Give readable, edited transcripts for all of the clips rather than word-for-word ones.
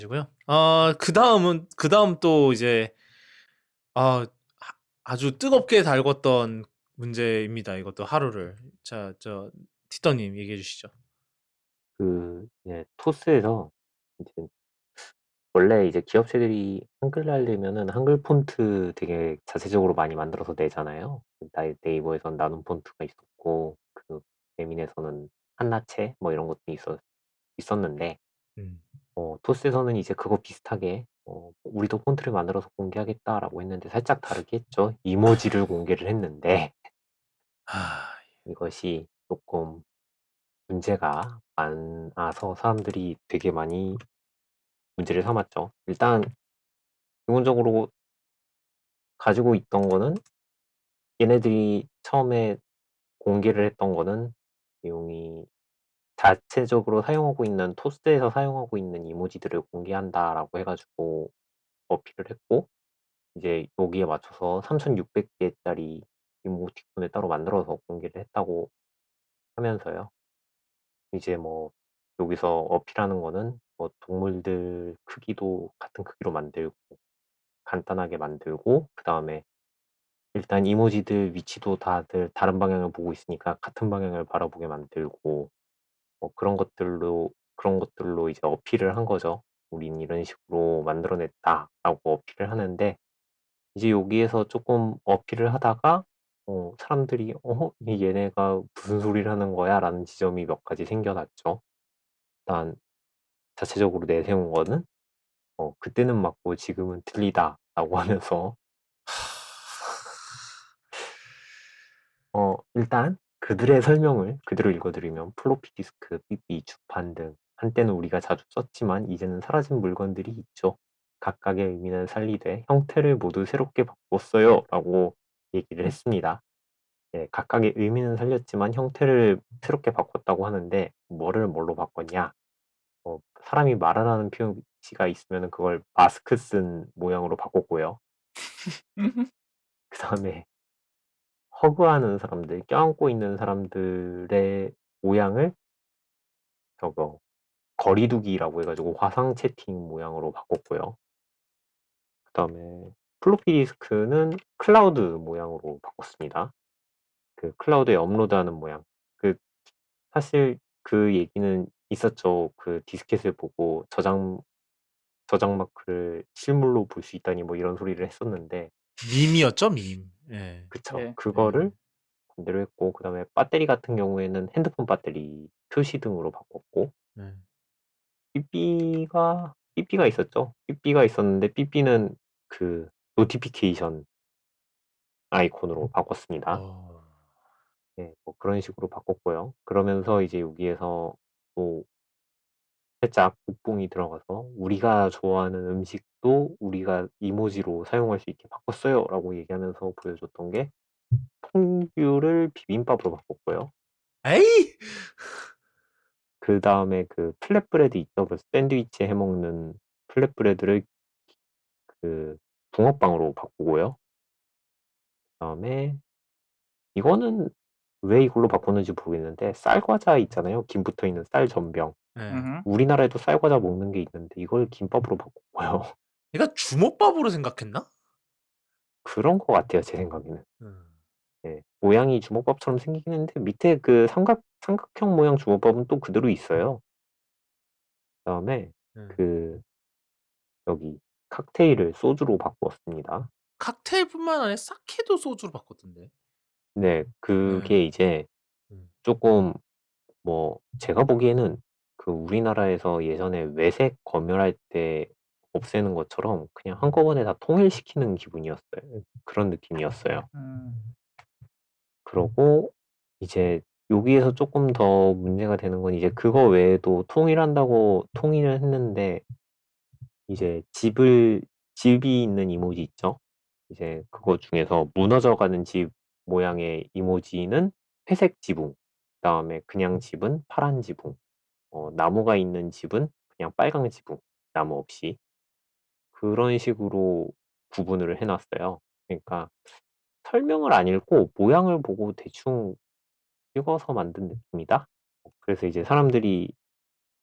가지고요. 그다음 또 이제 아 아주 뜨겁게 달궜던 문제입니다. 이것도 하루를. 자, 티터님 얘기해 주시죠. 이제 토스에서 이제 원래 이제 기업체들이 한글 날리면은 한글 폰트 되게 자체적으로 많이 만들어서 내잖아요. 네이버에선 나눔 폰트가 있었고 배민에서는 한나체 뭐 이런 것도 있었는데 음. 토스에서는 이제 그거 비슷하게 "우리도 폰트를 만들어서 공개하겠다."라고 했는데 살짝 다르게 했죠. 이모지를 공개를 했는데 아. 이것이 쪼끔 문제가 많아서 사람들이 되게 많이 문제를 삼았죠. 일단 기본적으로 가지고 있던 거는 얘네들이 처음에 공개를 했던 거는 내용이 자체적으로 사용하고 있는 토스에서 사용하고 있는 이모지들을 공개한다라고 해 가지고 어필을 했고, 이제 여기에 맞춰서 3,600 개짜리 이모티콘을 따로 만들어서 공개를 했다고 하면서요. 이제 뭐 여기서 어필하는 거는 뭐 동물들 크기도 같은 크기로 만들고 간단하게 만들고, 그다음에 일단 이모지들 위치도 다들 다른 방향을 보고 있으니까 같은 방향을 바라보게 만들고, 그런 것들로 이제 어필을 한 거죠. "우린 이런 식으로 만들어냈다."라고 어필을 하는데, 이제 여기에서 쪼끔 어필을 하다가 사람들이 '이 얘네가 무슨 소리를 하는 거야?'라는 지점이 몇 가지 생겨났죠. 일단 자체적으로 내세운 거는 "그때는 맞고 지금은 틀리다."라고 하면서 일단 그들의 설명을 그대로 읽어 드리면, 플로피 디스크, 삐삐, 주판 등 한때는 우리가 자주 썼지만 이제는 사라진 물건들이 있죠. 각각의 의미는 살리되 형태를 모두 새롭게 바꿨어요."라고 얘기를 했습니다. 예, 각각의 의미는 살렸지만 형태를 새롭게 바꿨다고 하는데, 뭐를 뭘로 바꿨냐? 사람이 말하라는 표시가 있으면은 그걸 마스크 쓴 모양으로 바꿨고요. 그다음에 허그하는 사람들, 껴안고 있는 사람들의 모양을 저거 거리 두기라고 해 가지고 화상 채팅 모양으로 바꿨고요. 그다음에 플로피 디스크는 클라우드 모양으로 바꿨습니다. 그 클라우드에 업로드하는 모양. 그 사실 그 얘기는 있었죠. 그 디스켓을 보고 저장 마크를 실물로 볼 수 있다니 뭐 이런 소리를 했었는데, 밈이었죠, 밈. 예. 그쵸. 예. 예. 그거를 반대로 했고, 그다음에 배터리 같은 경우에는 핸드폰 배터리 표시 등으로 바꿨고, 예. 삐삐가 있었죠. 삐삐가 있었는데 삐삐는 그 노티피케이션 아이콘으로 바꿨습니다. 어. 네, 뭐 그런 식으로 바꿨고요. 그러면서 이제 여기에서 또 살짝 국뽕이 들어가서 "우리가 좋아하는 음식도 우리가 이모지로 사용할 수 있게 바꿨어요."라고 얘기하면서 보여줬던 게 퐁듀를 비빔밥으로 바꿨고요. 에이! 그다음에 그 플랫브레드 있죠. 그 샌드위치에 해 먹는 플랫브레드를 그 붕어빵으로 바꾸고요. 그다음에 이거는 왜 이걸로 바꿨는지 모르겠는데, 쌀과자 있잖아요. 김 붙어 있는 쌀 전병. 예. 음음. 우리나라에도 쌀과자 먹는 게 있는데 이걸 김밥으로 바꿨고요. 얘가 주먹밥으로 생각했나? 그런 것 같아요, 제 생각에는. 음. 예. 모양이 주먹밥처럼 생기긴 했는데 밑에 그 삼각형 모양 주먹밥은 또 그대로 있어요. 그다음에 예. 그 여기 칵테일을 소주로 바꾸었습니다. 칵테일뿐만 아니라 사케도 소주로 바꿨던데. 네. 예. 그게 이제 음. 쪼끔, 뭐 제가 보기에는 그 우리나라에서 예전에 외색 검열할 때 없애는 것처럼 그냥 한꺼번에 다 통일시키는 기분이었어요. 그런 느낌이었어요. 음. 그러고 이제 여기에서 쪼끔 더 문제가 되는 건, 이제 그거 외에도 통일한다고 통일을 했는데, 이제 집이 있는 이모지 있죠? 이제 그거 중에서 무너져 가는 집 모양의 이모지는 회색 지붕, 그다음에 그냥 집은 파란 지붕, 나무가 있는 집은 그냥 빨강 지붕, 나무 없이. 그런 식으로 구분을 해 놨어요. 그러니까 설명을 안 읽고 모양을 보고 대충 찍어서 만든 느낌이다? 그래서 이제 사람들이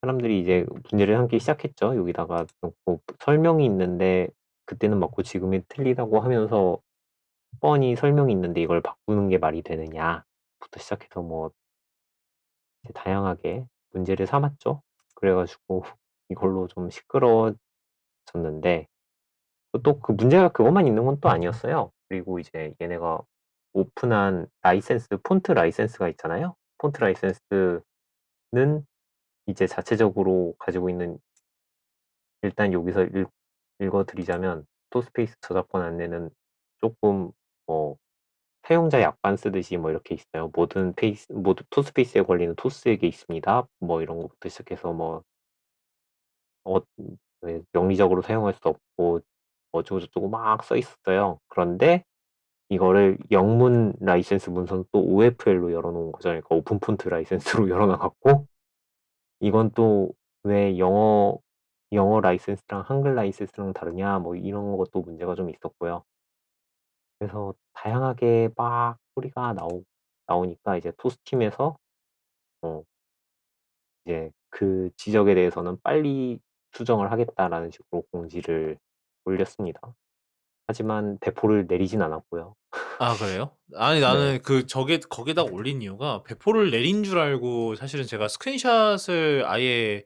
사람들이 이제 문제를 삼기 시작했죠. 여기다가 놓고 설명이 있는데 그때는 맞고 지금이 틀리다고 하면서 뻔히 설명이 있는데 이걸 바꾸는 게 말이 되느냐부터 시작해서 뭐 이제 다양하게 문제를 삼았죠. 그래 가지고 이걸로 좀 시끄러워졌는데 또 그 문제가 그것만 있는 건 또 아니었어요. 그리고 이제 얘네가 오픈한 라이센스 폰트 라이센스가 있잖아요. 폰트 라이센스는 이제 자체적으로 가지고 있는 일단 여기서 읽어 드리자면 토스페이스 저작권 안내는 쪼끔 뭐 사용자 약관 쓰듯이 뭐 이렇게 있어요. 모든 토스페이스에 걸리는 토스에게 있습니다. 뭐 이런 것부터 시작해서 뭐 어 왜 명의적으로 사용할 수 없고 어쩌고저쩌고 막 써 있었어요. 그런데 이거를 영문 라이센스 문서는 또 OFL로 열어 놓은 거죠. 그러니까 오픈 폰트 라이센스로 열어 놔 갖고 이건 또 왜 영어 라이센스랑 한글 라이센스랑 다르냐 뭐 이런 것도 문제가 좀 있었고요. 그래서 다양하게 막 소리가 나오니까 이제 토스팀에서 어 이제 그 지적에 대해서는 "빨리 수정을 하겠다."라는 식으로 공지를 올렸습니다. 하지만 배포를 내리진 않았고요. 아 그래요? 아니 네. 나는 그 저게 거기다가 올린 이유가 배포를 내린 줄 알고 사실은 제가 스크린샷을 아예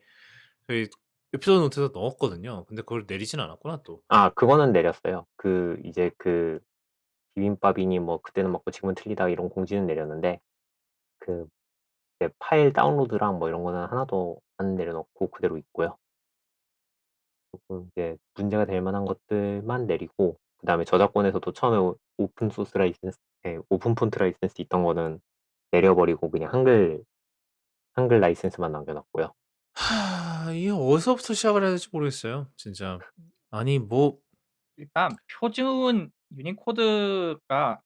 저희 에피소드 노트에다 넣었거든요. 근데 그걸 내리진 않았구나 또. 아 그거는 내렸어요. 그 이제 그 비빔밥이니 뭐 "그때는 맞고 지금은 틀리다." 이런 공지는 내렸는데 그 이제 파일 다운로드랑 뭐 이런 거는 하나도 안 내려 놓고 그대로 있고요. 쪼끔 이제 문제가 될 만한 것들만 내리고 그다음에 저작권에서도 처음에 오픈 소스 라이센스 오픈 폰트 라이센스 있던 거는 내려 버리고 그냥 한글 라이센스만 남겨 놨고요. 이게 어디서부터 시작을 해야 될지 모르겠어요 진짜. 아니 뭐 일단 표준 유니코드가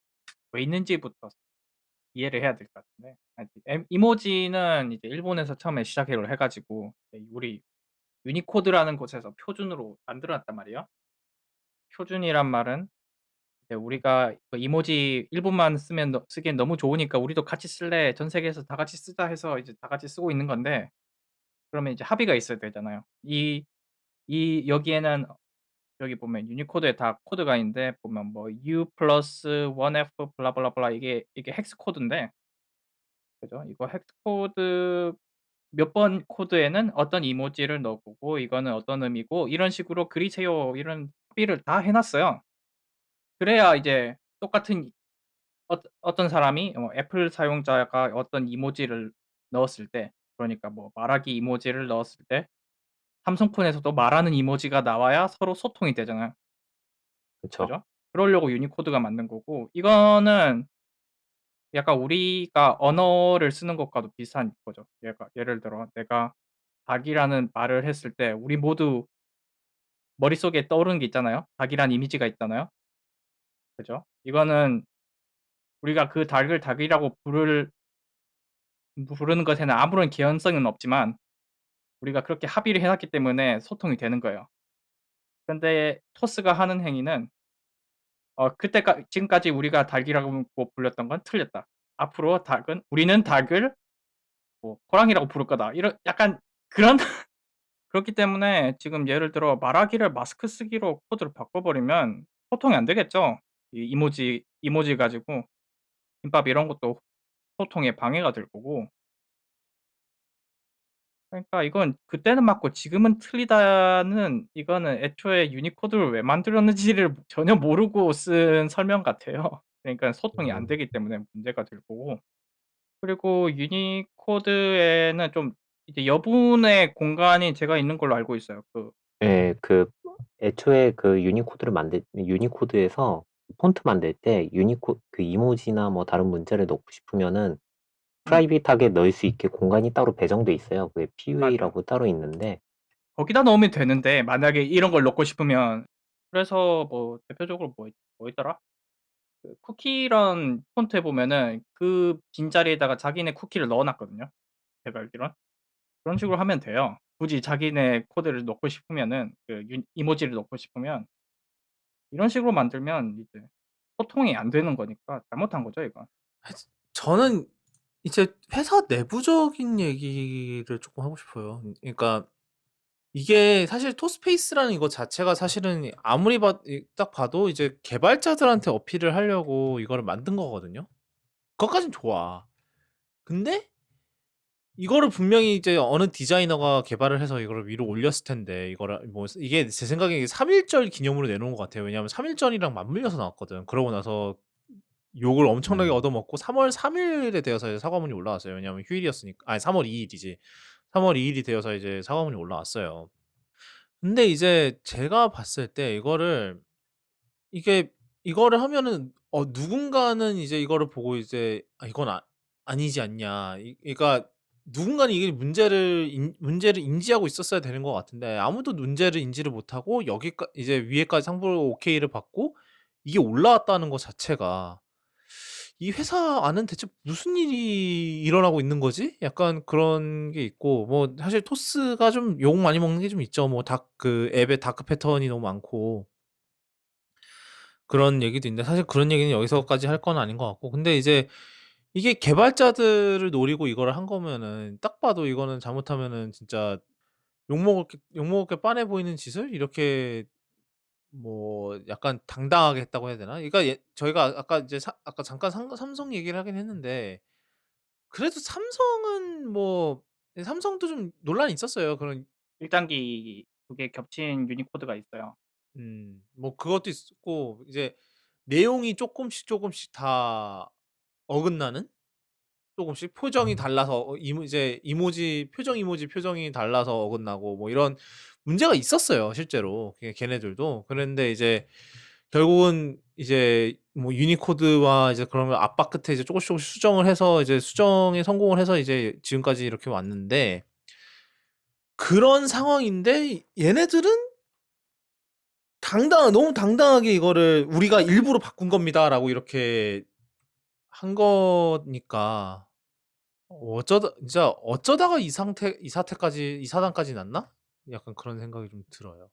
왜 있는지부터 이해를 해야 될 것 같은데, 이모지는 이제 일본에서 처음에 시작을 해 가지고 우리 유니코드라는 곳에서 표준으로 만들어 놨단 말이에요. 표준이란 말은 이제 우리가 그 이모지 일본만 쓰기엔 너무 좋으니까 "우리도 같이 쓸래. 전 세계에서 다 같이 쓰자." 해서 이제 다 같이 쓰고 있는 건데, 그러면 이제 합의가 있어야 되잖아요. 여기에는 여기 보면 유니코드에 다 코드가 있는데, 보면 뭐 U+1F 블라블라블라, 이게 헥스 코드인데, 그죠? 이거 헥스 코드 몇 번 코드에는 어떤 이모지를 넣어 보고 이거는 어떤 의미고 이런 식으로 그리세요, 이런 합의를 다 해 놨어요. 그래야 이제 똑같은 어떤 사람이 애플 사용자가 어떤 이모지를 넣었을 때, 그러니까 뭐 말하기 이모지를 넣었을 때 삼성폰에서도 말하는 이모지가 나와야 서로 소통이 되잖아요. 그쵸. 그죠? 그러려고 유니코드가 만든 거고, 이거는 약간 우리가 언어를 쓰는 것과도 비슷한 거죠. 예를 들어 내가 닭이라는 말을 했을 때 우리 모두 머릿속에 떠오르는 게 있잖아요. 닭이란 이미지가 있잖아요. 그죠? 이거는 우리가 그 닭을 닭이라고 부르는 것에는 아무런 개연성은 없지만 우리가 그렇게 합의를 해 놨기 때문에 소통이 되는 거예요. 근데 토스가 하는 행위는 지금까지 우리가 닭이라고 불렸던 건 틀렸다. 앞으로 우리는 닭을 뭐 호랑이라고 부를 거다. 이런 약간 그런 그렇기 때문에 지금 예를 들어 말하기를 마스크 쓰기로 코드를 바꿔 버리면 소통이 안 되겠죠. 이 이모지 가지고 김밥 이런 것도 소통에 방해가 될 거고. 그러니까 이건 그때는 맞고 지금은 틀리다는, 이거는 애초에 유니코드를 왜 만들었는지를 전혀 모르고 쓴 설명 같아요. 그러니까 소통이 안 음. 되기 때문에 문제가 될 거고. 그리고 유니코드에는 좀 이제 여분의 공간이 제가 있는 걸로 알고 있어요. 예. 그 애초에 그 유니코드에서 폰트 만들 때 그 이모지나 뭐 다른 문자를 넣고 싶으면은 음 프라이빗하게 넣을 수 있게 공간이 따로 배정돼 있어요. 그게 맞아요. PUA라고 따로 있는데 거기다 넣으면 되는데 만약에 이런 걸 넣고 싶으면. 그래서 뭐 대표적으로 뭐 있더라? 그 쿠키런 폰트에 보면은 그 빈자리에다가 자기네 쿠키를 넣어 놨거든요, 제가 알기론. 그런 식으로 하면 돼요. 굳이 자기네 코드를 넣고 싶으면은, 그 이모지를 넣고 싶으면 이런 식으로 만들면 이제 소통이 안 되는 거니까 잘못한 거죠, 이건. 저는 이제 회사 내부적인 얘기를 쪼끔 하고 싶어요. 그러니까 이게 사실 토스페이스라는 이거 자체가 사실은 아무리 딱 봐도 이제 개발자들한테 어필을 하려고 이거를 만든 거거든요. 그것까진 좋아. 근데 이거를 분명히 이제 어느 디자이너가 개발을 해서 이거를 위로 올렸을 텐데, 이거를 뭐 이게 제 생각에 3.1절 기념으로 내놓은 것 같아요. 왜냐하면 3.1절이랑 맞물려서 나왔거든. 그러고 나서 욕을 엄청나게 음. 얻어먹고 3월 3일에 되어서 이제 사과문이 올라왔어요. 왜냐하면 휴일이었으니까. 아니 3월 2일이지. 3월 2일이 되어서 이제 사과문이 올라왔어요. 근데 이제 제가 봤을 때 이게 이거를 하면은 누군가는 이제 이거를 보고 이제 '아 이건 아니지 않냐.' 그러니까 누군가는 이게 문제를 인지하고 있었어야 되는 것 같은데, 아무도 문제를 인지를 못하고 여기까 이제 위에까지 상부를 오케이를 받고 이게 올라왔다는 거 자체가 '이 회사 안은 대체 무슨 일이 일어나고 있는 거지?' 약간 그런 게 있고, 뭐 사실 토스가 좀 욕 많이 먹는 게 좀 있죠. 뭐 그 앱에 다크 패턴이 너무 많고 그런 얘기도 있는데, 사실 그런 얘기는 여기서까지 할 건 아닌 것 같고, 근데 이제 이게 개발자들을 노리고 이거를 한 거면은 딱 봐도 이거는 잘못하면은 진짜 욕먹을 게 빤해 보이는 짓을 이렇게 뭐 약간 당당하게 했다고 해야 되나? 그러니까 저희가 아까 이제 아까 잠깐 삼성 얘기를 하긴 했는데, 그래도 삼성은 뭐 삼성도 좀 논란이 있었어요. 그런 1 단기 2개 겹친 유니코드가 있어요. 뭐 그것도 있었고, 이제 내용이 쪼끔씩 다 어긋나는? 쪼금씩 표정이 달라서 이제 표정 이모지 표정이 달라서 어긋나고 뭐 이런 문제가 있었어요 실제로. 걔네들도. 그랬는데 이제 결국은 이제 뭐 유니코드와 이제 그런 걸 압박 끝에 이제 쪼금씩 수정을 해서 이제 수정에 성공을 해서 이제 지금까지 이렇게 왔는데, 그런 상황인데 얘네들은 너무 당당하게 이거를 "우리가 일부러 바꾼 겁니다."라고 이렇게 한 거니까, 어쩌다가 이 사단까지 났나? 약간 그런 생각이 좀 들어요.